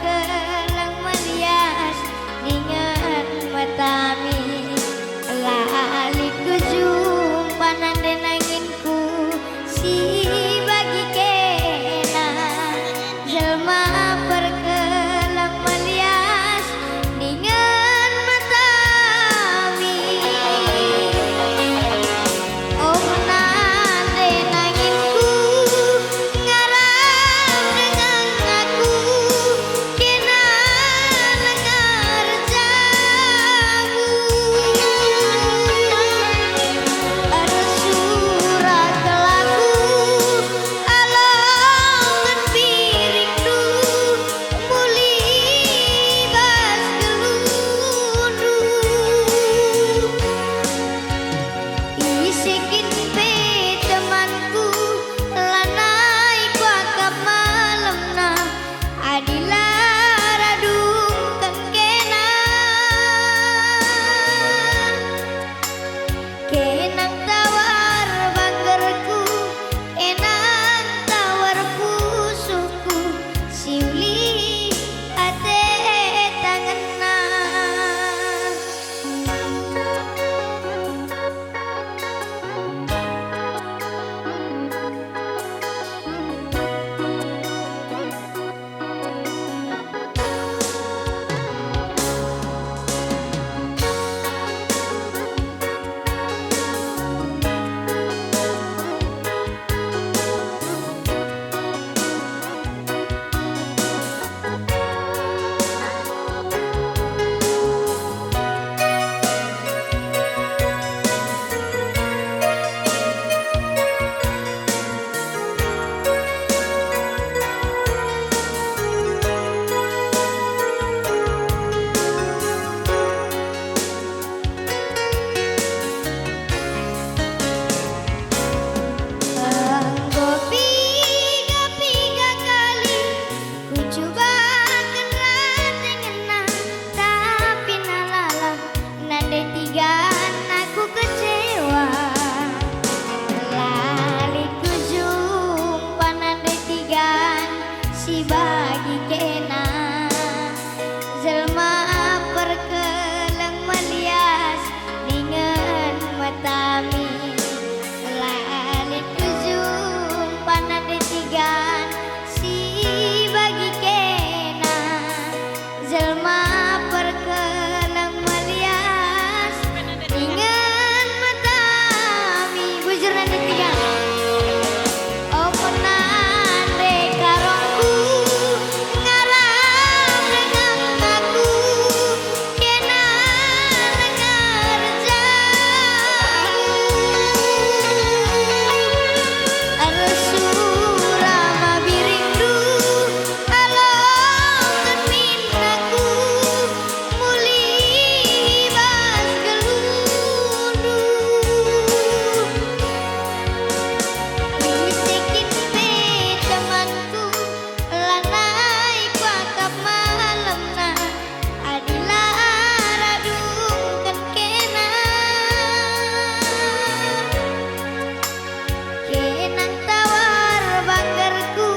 perkelang melias dengan matami laliku jumpa nande nanginku si bagi kena jelma perkelang melias dengan matami oh nande nanginku ngarang dengan aku kena lengar jamu ada surat kelaku alongan piringku muli bas gelundu isikin pe temanku lanai kuakap malemna adila radungkan kena kenang tawar banggerku enang tawar pusuku siuli ate tangenna Piga kali ku coba kenal dengan tapi nalalang nande tiga aku kecewa laliku jumpa nande tiga si bagi kena jelma perkelang melias dengan matami laliku jumpa nande tiga si bagi kena jelma perkelang melias dengan matami bujur nande tiga oh nande karongku ngarang dengan aku kena lengar jamu ada surama birindu alongan mintaku muli bas gelundu bisikin pe temanku lanai kuakap malemna adila radungkan kena kenang tawar banggerku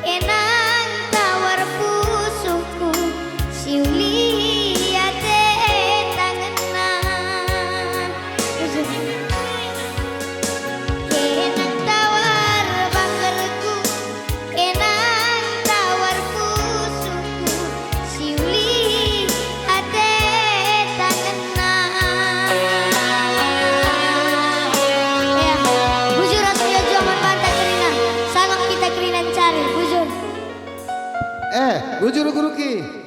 kenang tawar pusuku siuli ate tangenna kenang tawar banggerku kenang tawar pusuku siuli ate tangenna ya bujur asuya jaman pantai kerina sangat kita kerinan cari bujur Bujur Guruki.